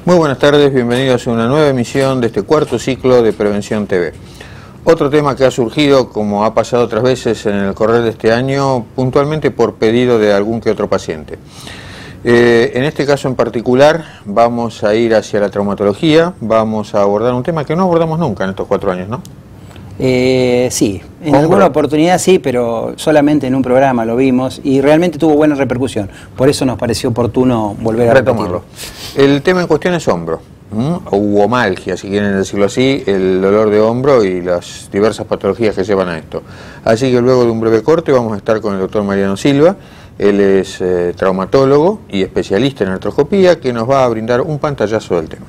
Muy buenas tardes, bienvenidos a una nueva emisión de este cuarto ciclo de Prevención TV. Otro tema que ha surgido, como ha pasado otras veces en el correr de este año, puntualmente por pedido de algún que otro paciente. En este caso en particular vamos a ir hacia la traumatología, vamos a abordar un tema que no abordamos nunca en estos 4 años, ¿no? Sí, en alguna oportunidad sí, pero solamente en un programa lo vimos y realmente tuvo buena repercusión. Por eso nos pareció oportuno volver a repetirlo. El tema en cuestión es hombro, o omalgia, si quieren decirlo así, el dolor de hombro y las diversas patologías que llevan a esto. Así que luego de un breve corte vamos a estar con el doctor Mariano Silva. Él es traumatólogo y especialista en artroscopía, que nos va a brindar un pantallazo del tema.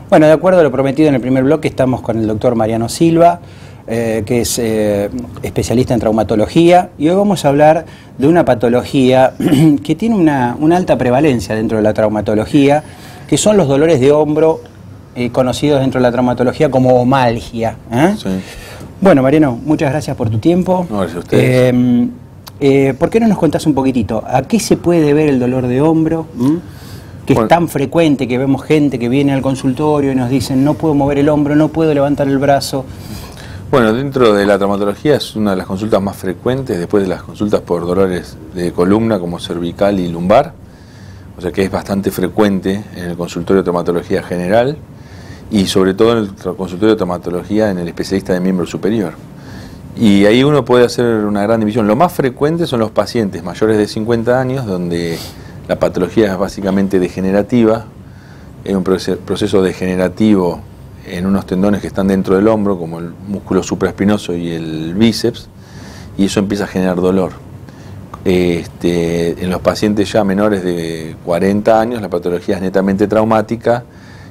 Bueno, de acuerdo a lo prometido en el primer bloque, estamos con el doctor Mariano Silva, que es especialista en traumatología, y hoy vamos a hablar de una patología que tiene una alta prevalencia dentro de la traumatología, que son los dolores de hombro, conocidos dentro de la traumatología como omalgia. Sí. Bueno, Mariano, muchas gracias por tu tiempo. No, gracias a ustedes. ¿Por qué no nos contás un poquitito? ¿A qué se puede deber el dolor de hombro? Que es tan frecuente que vemos gente que viene al consultorio y nos dicen no puedo mover el hombro, no puedo levantar el brazo. Bueno, dentro de la traumatología es una de las consultas más frecuentes después de las consultas por dolores de columna como cervical y lumbar, o sea que es bastante frecuente en el consultorio de traumatología general y sobre todo en el consultorio de traumatología en el especialista de miembro superior. Y ahí uno puede hacer una gran división. Lo más frecuente son los pacientes mayores de 50 años donde la patología es básicamente degenerativa, es un proceso degenerativo en unos tendones que están dentro del hombro, como el músculo supraespinoso y el bíceps, y eso empieza a generar dolor. En los pacientes ya menores de 40 años, la patología es netamente traumática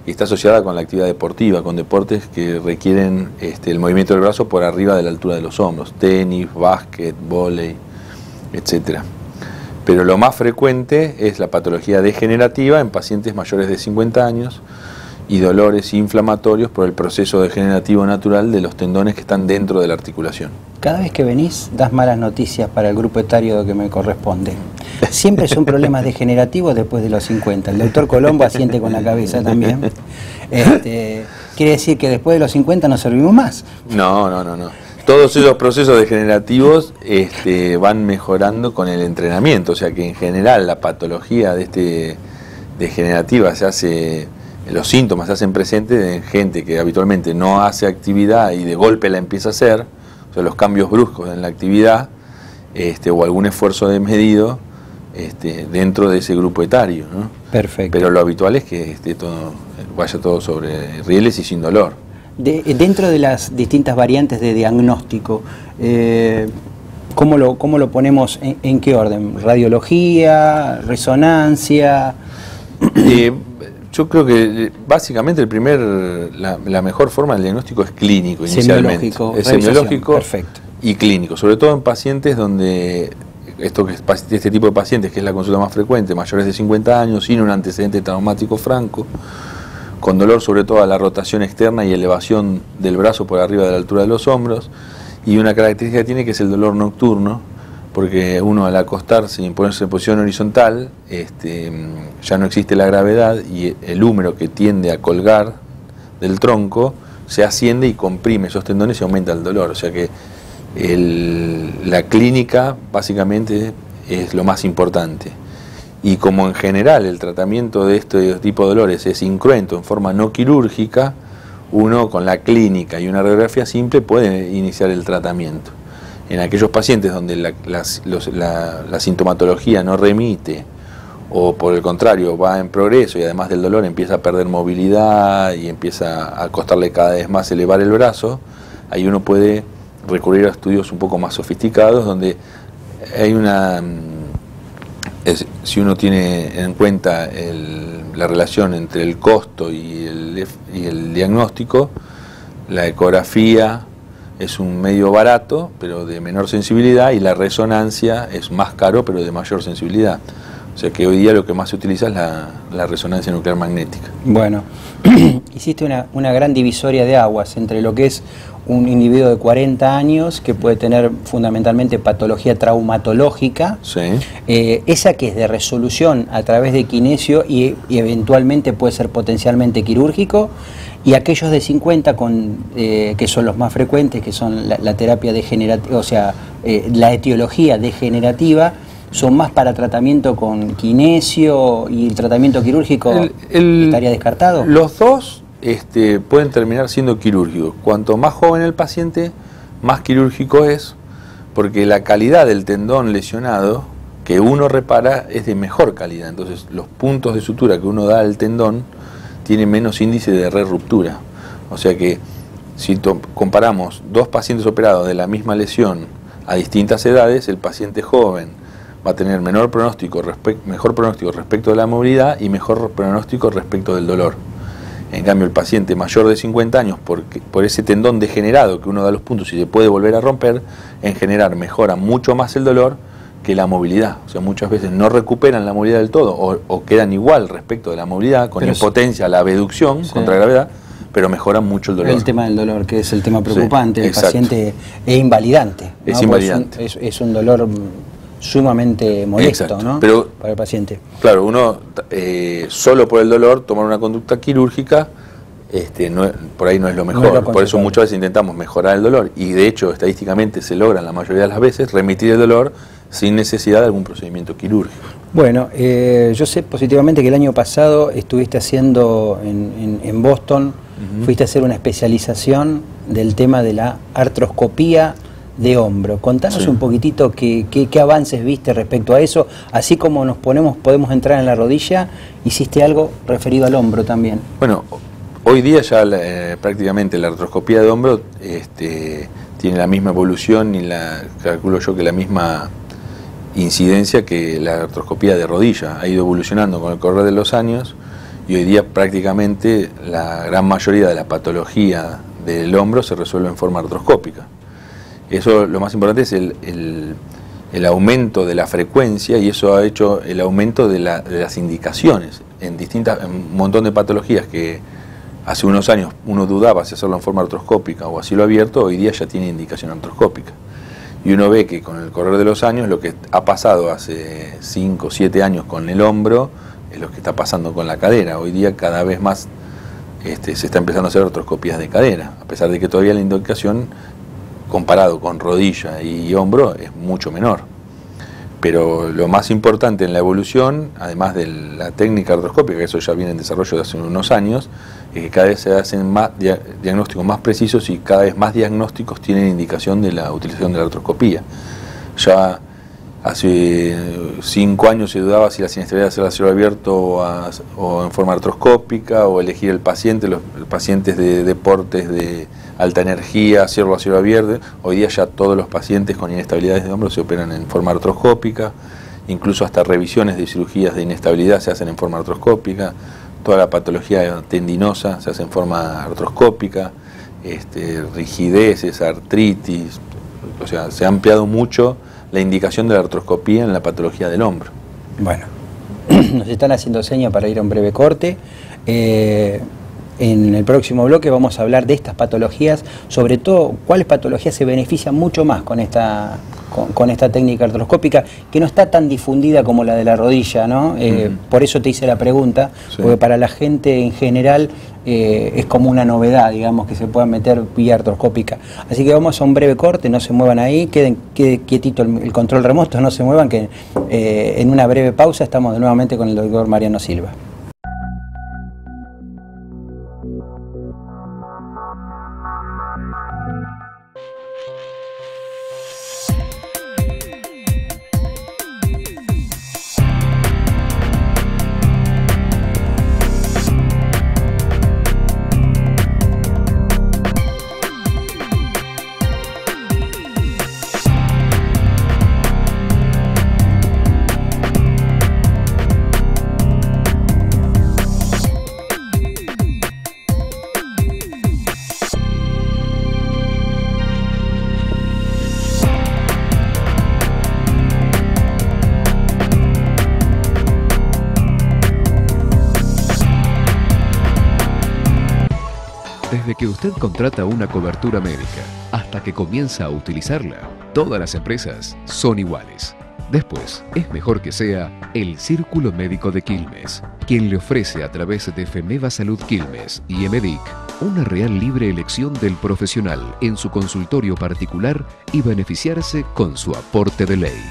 y está asociada con la actividad deportiva, con deportes que requieren el movimiento del brazo por arriba de la altura de los hombros, tenis, básquet, vóley, etcétera. Pero lo más frecuente es la patología degenerativa en pacientes mayores de 50 años y dolores inflamatorios por el proceso degenerativo natural de los tendones que están dentro de la articulación. Cada vez que venís das malas noticias para el grupo etario que me corresponde. Siempre son problemas degenerativos después de los 50. El doctor Colombo asiente con la cabeza también. Quiere decir que después de los 50 no servimos más. No. Todos esos procesos degenerativos van mejorando con el entrenamiento, o sea que en general la patología degenerativa los síntomas se hacen presentes en gente que habitualmente no hace actividad y de golpe la empieza a hacer, o sea, los cambios bruscos en la actividad o algún esfuerzo desmedido dentro de ese grupo etario, ¿no? Perfecto. Pero lo habitual es que vaya todo sobre rieles y sin dolor. Dentro de las distintas variantes de diagnóstico, ¿cómo lo ponemos? ¿En qué orden? ¿Radiología? ¿Resonancia? Yo creo que básicamente la mejor forma del diagnóstico es clínico inicialmente. Semiológico perfecto. Y clínico, sobre todo en pacientes donde este tipo de pacientes, que es la consulta más frecuente, mayores de 50 años, sin un antecedente traumático franco, con dolor sobre todo a la rotación externa y elevación del brazo por arriba de la altura de los hombros, y una característica que tiene que es el dolor nocturno, porque uno al acostarse y ponerse en posición horizontal, ya no existe la gravedad y el húmero que tiende a colgar del tronco se asciende y comprime esos tendones y aumenta el dolor. O sea que la clínica básicamente es lo más importante. Y como en general el tratamiento de este tipo de dolores es incruento en forma no quirúrgica, uno con la clínica y una radiografía simple puede iniciar el tratamiento. En aquellos pacientes donde la sintomatología no remite o por el contrario va en progreso y además del dolor empieza a perder movilidad y empieza a costarle cada vez más elevar el brazo, ahí uno puede recurrir a estudios un poco más sofisticados donde hay si uno tiene en cuenta la relación entre el costo y el diagnóstico, la ecografía es un medio barato pero de menor sensibilidad y la resonancia es más caro pero de mayor sensibilidad. O sea que hoy día lo que más se utiliza es la resonancia nuclear magnética. Bueno, hiciste una gran divisoria de aguas entre lo que es un individuo de 40 años que puede tener fundamentalmente patología traumatológica, sí. Esa que es de resolución a través de kinesio y eventualmente puede ser potencialmente quirúrgico, y aquellos de 50 que son los más frecuentes, que son la terapia degenerativa, o sea, la etiología degenerativa, son más para tratamiento con kinesio, y el tratamiento quirúrgico estaría descartado. Los dos pueden terminar siendo quirúrgicos. Cuanto más joven el paciente, más quirúrgico es, porque la calidad del tendón lesionado que uno repara es de mejor calidad. Entonces los puntos de sutura que uno da al tendón tienen menos índice de ruptura. O sea que si comparamos dos pacientes operados de la misma lesión a distintas edades, el paciente joven va a tener mejor pronóstico respecto de la movilidad y mejor pronóstico respecto del dolor. En cambio, el paciente mayor de 50 años, por ese tendón degenerado que uno da los puntos y se puede volver a romper, en general mejora mucho más el dolor que la movilidad. O sea, muchas veces no recuperan la movilidad del todo o quedan igual respecto de la movilidad, con impotencia a la abducción contra gravedad, pero mejoran mucho el dolor. El tema del dolor, que es el tema preocupante, sí, el paciente es invalidante, ¿no? Es invalidante. Es un dolor sumamente molesto, exacto, ¿no? Pero, para el paciente. Claro, uno solo por el dolor tomar una conducta quirúrgica por ahí no es lo mejor. Por eso muchas veces intentamos mejorar el dolor y de hecho estadísticamente se logran la mayoría de las veces remitir el dolor sin necesidad de algún procedimiento quirúrgico. Bueno, yo sé positivamente que el año pasado estuviste haciendo en Boston, fuiste a hacer una especialización del tema de la artroscopía de hombro. Contanos un poquitito qué avances viste respecto a eso, así como podemos entrar en la rodilla, hiciste algo referido al hombro también. Bueno, hoy día ya prácticamente la artroscopía de hombro tiene la misma evolución y calculo yo que la misma incidencia que la artroscopía de rodilla. Ha ido evolucionando con el correr de los años y hoy día prácticamente la gran mayoría de la patología del hombro se resuelve en forma artroscópica. Eso, lo más importante es el aumento de la frecuencia y eso ha hecho el aumento de las indicaciones en un montón de patologías que hace unos años uno dudaba si hacerlo en forma artroscópica o a cielo abierto, hoy día ya tiene indicación artroscópica. Y uno ve que con el correr de los años, lo que ha pasado hace 5 o 7 años con el hombro, es lo que está pasando con la cadera. Hoy día cada vez más se está empezando a hacer artroscopías de cadera, a pesar de que todavía la indicación, comparado con rodilla y hombro, es mucho menor. Pero lo más importante en la evolución, además de la técnica artroscópica, que eso ya viene en desarrollo de hace unos años, es que cada vez se hacen más diagnósticos más precisos y cada vez más diagnósticos tienen indicación de la utilización de la artroscopía. Ya hace 5 años se dudaba si la sinestabilidad de hacerla a cielo abierto o en forma artroscópica, o elegir el paciente, los pacientes de deportes de alta energía, hacerlo a cielo abierto. Hoy día ya todos los pacientes con inestabilidades de hombro se operan en forma artroscópica, incluso hasta revisiones de cirugías de inestabilidad se hacen en forma artroscópica, toda la patología tendinosa se hace en forma artroscópica, rigideces, artritis, o sea, se ha ampliado mucho la indicación de la artroscopía en la patología del hombro. Bueno, nos están haciendo señas para ir a un breve corte. En el próximo bloque vamos a hablar de estas patologías, sobre todo cuáles patologías se benefician mucho más con esta técnica artroscópica, que no está tan difundida como la de la rodilla, ¿no? Por eso te hice la pregunta, sí, porque para la gente en general es como una novedad, digamos, que se pueda meter vía artroscópica. Así que vamos a un breve corte, no se muevan ahí, quede quietito el control remoto, no se muevan, que en una breve pausa estamos nuevamente con el doctor Mariano Silva. Desde que usted contrata una cobertura médica hasta que comienza a utilizarla, todas las empresas son iguales. Después, es mejor que sea el Círculo Médico de Quilmes, quien le ofrece a través de FEMEVA Salud Quilmes y EMEDIC una real libre elección del profesional en su consultorio particular y beneficiarse con su aporte de ley.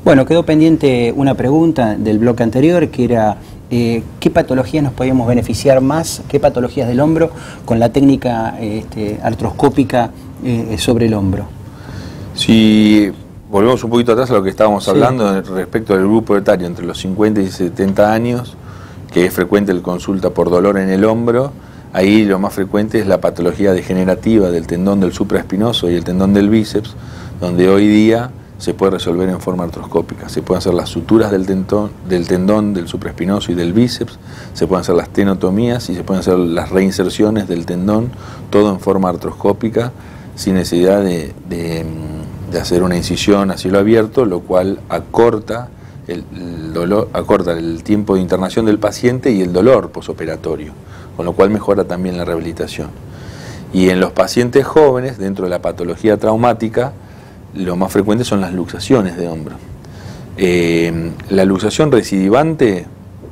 Bueno, quedó pendiente una pregunta del bloque anterior, que era ¿qué patologías nos podíamos beneficiar más, qué patologías del hombro con la técnica artroscópica sobre el hombro? Si volvemos un poquito atrás a lo que estábamos hablando respecto del grupo etario entre los 50 y 70 años, que es frecuente el consulta por dolor en el hombro, ahí lo más frecuente es la patología degenerativa del tendón del supraespinoso y el tendón del bíceps, donde hoy día se puede resolver en forma artroscópica. Se pueden hacer las suturas del tendón del supraespinoso y del bíceps, se pueden hacer las tenotomías y se pueden hacer las reinserciones del tendón, todo en forma artroscópica, sin necesidad de hacer una incisión a cielo abierto, lo cual acorta el tiempo de internación del paciente y el dolor posoperatorio, con lo cual mejora también la rehabilitación. Y en los pacientes jóvenes, dentro de la patología traumática, lo más frecuente son las luxaciones de hombro. La luxación recidivante,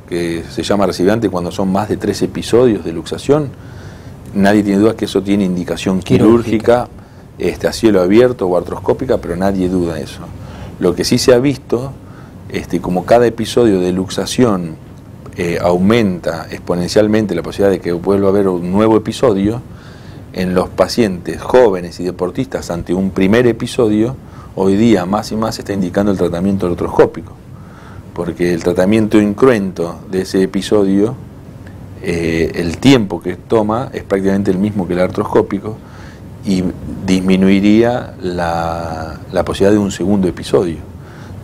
que se llama recidivante cuando son más de 3 episodios de luxación, nadie tiene duda que eso tiene indicación quirúrgica, a cielo abierto o artroscópica, pero nadie duda eso. Lo que sí se ha visto, como cada episodio de luxación aumenta exponencialmente la posibilidad de que vuelva a haber un nuevo episodio, en los pacientes jóvenes y deportistas ante un primer episodio, hoy día más y más se está indicando el tratamiento artroscópico, porque el tratamiento incruento de ese episodio, el tiempo que toma es prácticamente el mismo que el artroscópico y disminuiría la posibilidad de un segundo episodio,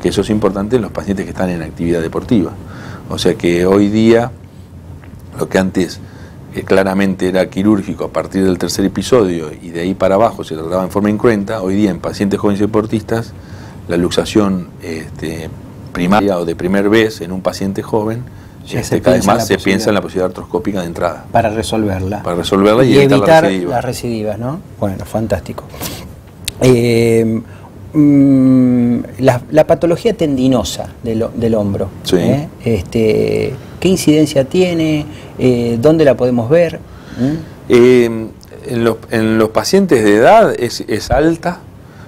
que eso es importante en los pacientes que están en actividad deportiva. O sea que hoy día, lo que antes claramente era quirúrgico a partir del tercer episodio y de ahí para abajo se trataba en forma incruenta, hoy día en pacientes jóvenes y deportistas, la luxación primaria o de primer vez en un paciente joven, cada vez más se piensa en la posibilidad artroscópica de entrada. Para resolverla. Para resolverla y evitar las las recidivas, ¿no? Bueno, fantástico. La patología tendinosa del hombro, sí. ¿Qué incidencia tiene? ¿Dónde la podemos ver? En los pacientes de edad es alta,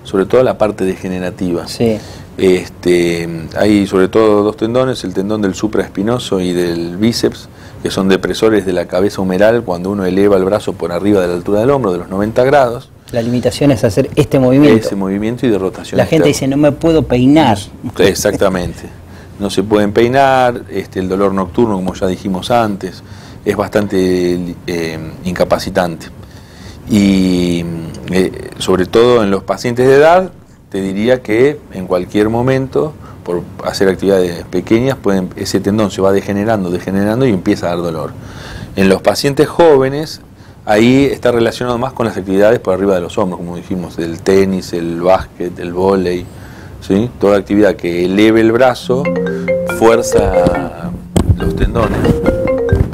sobre todo la parte degenerativa. Sí. Hay sobre todo 2 tendones, el tendón del supraespinoso y del bíceps, que son depresores de la cabeza humeral cuando uno eleva el brazo por arriba de la altura del hombro, de los 90 grados. La limitación es hacer este movimiento. Ese movimiento y de rotación La gente dice, no me puedo peinar. Exactamente. No se pueden peinar, el dolor nocturno, como ya dijimos antes, es bastante incapacitante. Y sobre todo en los pacientes de edad, te diría que en cualquier momento, por hacer actividades pequeñas, ese tendón se va degenerando y empieza a dar dolor. En los pacientes jóvenes, ahí está relacionado más con las actividades por arriba de los hombros, como dijimos, el tenis, el básquet, el vóley, ¿sí? Toda actividad que eleve el brazo, fuerza los tendones.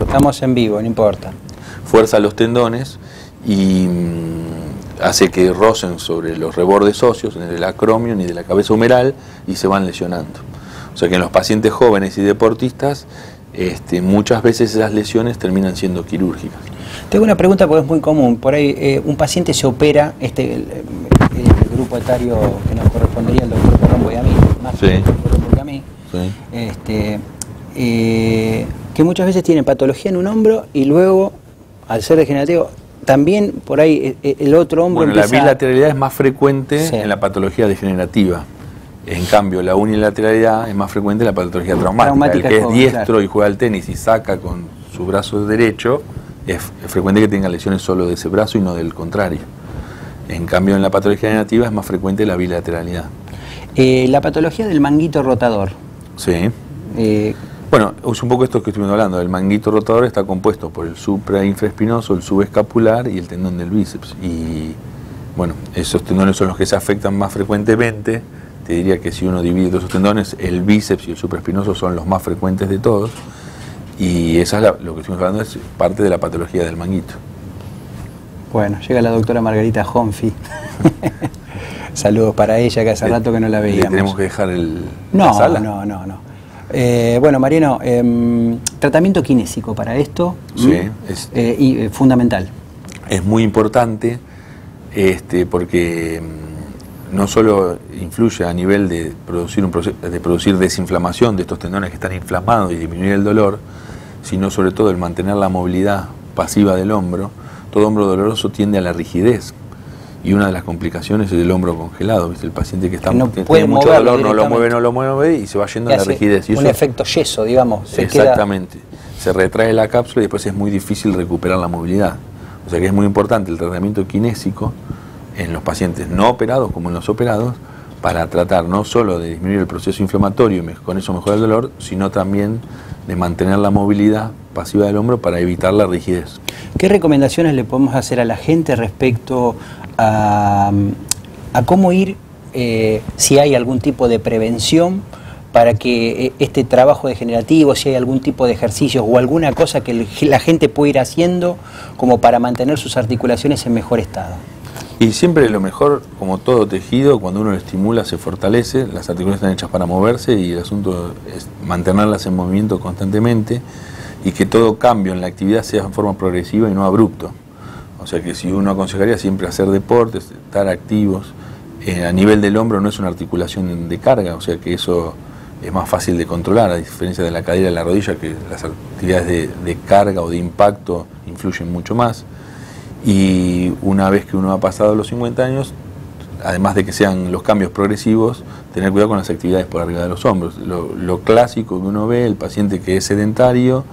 Estamos en vivo, no importa. Fuerza los tendones y hace que rocen sobre los rebordes óseos, en el acromio ni de la cabeza humeral, y se van lesionando. O sea que en los pacientes jóvenes y deportistas, muchas veces esas lesiones terminan siendo quirúrgicas. Tengo una pregunta porque es muy común. Por ahí un paciente se opera, el grupo etario que nos correspondería al doctor Colombo y a mí, más sí. al doctor Colombo y a mí, sí. Que muchas veces tiene patología en un hombro y luego, al ser degenerativo, también por ahí el otro hombro empieza... La bilateralidad es más frecuente sí. en la patología degenerativa. En cambio, la unilateralidad es más frecuente en la patología traumática. El que es diestro, claro, y juega al tenis y saca con su brazo derecho, es frecuente que tenga lesiones solo de ese brazo y no del contrario. En cambio, en la patología degenerativa es más frecuente la bilateralidad. La patología del manguito rotador. Sí. Bueno, es un poco esto que estuvimos hablando. El manguito rotador está compuesto por el suprainfraespinoso, el subescapular y el tendón del bíceps. Y bueno, esos tendones son los que se afectan más frecuentemente. Te diría que si uno divide todos esos tendones, el bíceps y el supraespinoso son los más frecuentes de todos. Y esa es lo que estuvimos hablando, es parte de la patología del manguito. Bueno, llega la doctora Margarita Honfi. Saludos para ella, que hace rato que no la veíamos. ¿Le tenemos que dejar la sala? No. Bueno, Mariano, tratamiento kinésico para esto, sí, y fundamental. Es muy importante porque no solo influye a nivel de producir desinflamación de estos tendones que están inflamados y disminuir el dolor, sino sobre todo el mantener la movilidad pasiva del hombro. Todo hombro doloroso tiende a la rigidez. Y una de las complicaciones es el hombro congelado, ¿viste? El paciente que tiene mucho dolor, no lo mueve y se va yendo a la rigidez. Y un efecto yeso, digamos. Exactamente. Se retrae la cápsula y después es muy difícil recuperar la movilidad. O sea que es muy importante el tratamiento kinésico en los pacientes no operados como en los operados, para tratar no solo de disminuir el proceso inflamatorio y con eso mejorar el dolor, sino también de mantener la movilidad pasiva del hombro para evitar la rigidez. ¿Qué recomendaciones le podemos hacer a la gente respecto a cómo ir, si hay algún tipo de prevención para que este trabajo degenerativo, si hay algún tipo de ejercicios o alguna cosa que la gente puede ir haciendo como para mantener sus articulaciones en mejor estado? Y siempre lo mejor, como todo tejido, cuando uno lo estimula se fortalece, las articulaciones están hechas para moverse y el asunto es mantenerlas en movimiento constantemente y que todo cambio en la actividad sea en forma progresiva y no abrupto. O sea que si uno aconsejaría siempre hacer deportes, estar activos, a nivel del hombro no es una articulación de carga, o sea que eso es más fácil de controlar, a diferencia de la cadera y la rodilla, que las actividades de carga o de impacto influyen mucho más. Y una vez que uno ha pasado los 50 años, además de que sean los cambios progresivos, tener cuidado con las actividades por arriba de los hombros. Lo clásico que uno ve, el paciente que es sedentario,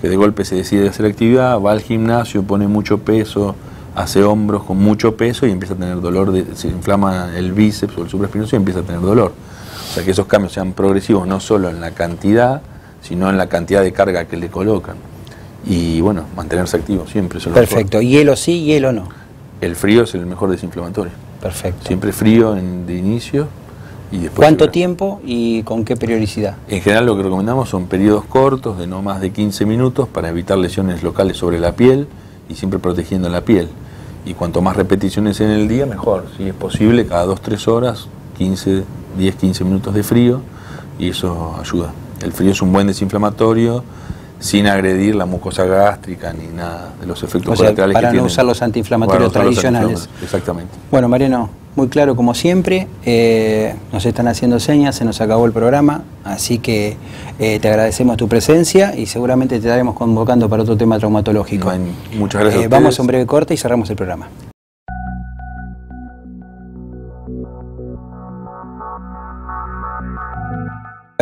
que de golpe se decide hacer actividad, va al gimnasio, pone mucho peso, hace hombros con mucho peso y empieza a tener dolor, se inflama el bíceps o el supraespinoso y empieza a tener dolor. O sea que esos cambios sean progresivos no solo en la cantidad, sino en la cantidad de carga que le colocan. Y bueno, mantenerse activo siempre. Eso es lo Perfecto. mejor. ¿Hielo sí, hielo no? El frío es el mejor desinflamatorio. Perfecto. Siempre frío de inicio y después... ¿Cuánto tiempo y con qué periodicidad? En general lo que recomendamos son periodos cortos de no más de 15 minutos para evitar lesiones locales sobre la piel y siempre protegiendo la piel. Y cuanto más repeticiones en el día, mejor. Si es posible, cada 2-3 horas, 10-15 minutos de frío y eso ayuda. El frío es un buen desinflamatorio sin agredir la mucosa gástrica ni nada de los efectos colaterales que tienen. Para no usar los antiinflamatorios tradicionales. Exactamente. Bueno, Mariano, muy claro como siempre, nos están haciendo señas, se nos acabó el programa, así que te agradecemos tu presencia y seguramente te estaremos convocando para otro tema traumatológico. Bueno, muchas gracias a ustedes. Vamos a un breve corte y cerramos el programa.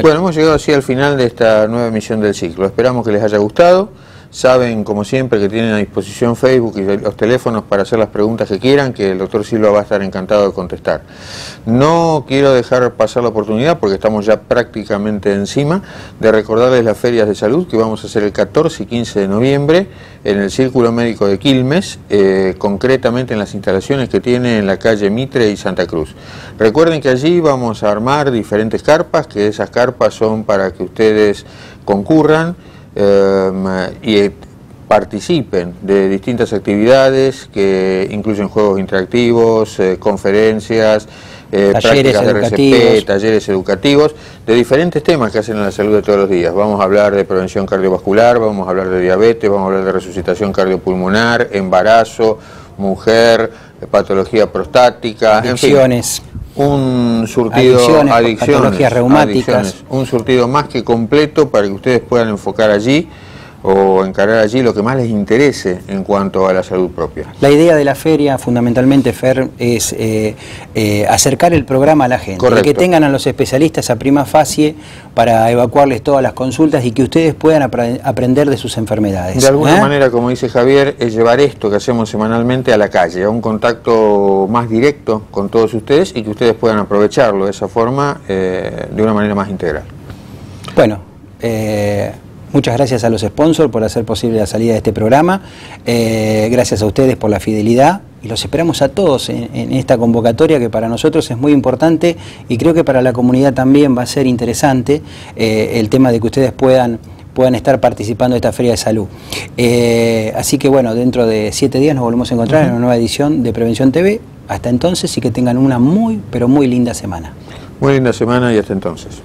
Bueno, hemos llegado así al final de esta nueva emisión del ciclo. Esperamos que les haya gustado. Saben, como siempre, que tienen a disposición Facebook y los teléfonos para hacer las preguntas que quieran, que el doctor Silva va a estar encantado de contestar. No quiero dejar pasar la oportunidad, porque estamos ya prácticamente encima, de recordarles las ferias de salud que vamos a hacer el 14 y 15 de noviembre en el Círculo Médico de Quilmes, concretamente en las instalaciones que tiene en la calle Mitre y Santa Cruz. Recuerden que allí vamos a armar diferentes carpas, que esas carpas son para que ustedes concurran y participen de distintas actividades que incluyen juegos interactivos, conferencias, prácticas de RCP, talleres educativos, de diferentes temas que hacen en la salud de todos los días. Vamos a hablar de prevención cardiovascular, vamos a hablar de diabetes, vamos a hablar de resucitación cardiopulmonar, embarazo, mujer, patología prostática, adicciones. En fin. Un surtido, adicciones, patologías reumáticas, un surtido más que completo para que ustedes puedan enfocar allí o encarar allí lo que más les interese en cuanto a la salud propia. La idea de la feria, fundamentalmente, Fer, es acercar el programa a la gente. Correcto. Que tengan a los especialistas a prima facie para evacuarles todas las consultas y que ustedes puedan aprender de sus enfermedades. De alguna manera, como dice Javier, es llevar esto que hacemos semanalmente a la calle, a un contacto más directo con todos ustedes y que ustedes puedan aprovecharlo de esa forma, de una manera más integral. Bueno, muchas gracias a los sponsors por hacer posible la salida de este programa. Gracias a ustedes por la fidelidad y los esperamos a todos en esta convocatoria que para nosotros es muy importante y creo que para la comunidad también va a ser interesante el tema de que ustedes puedan estar participando de esta Feria de Salud. Así que bueno, dentro de 7 días nos volvemos a encontrar en una nueva edición de Prevención TV. Hasta entonces y que tengan una muy, pero muy linda semana. Muy linda semana y hasta entonces.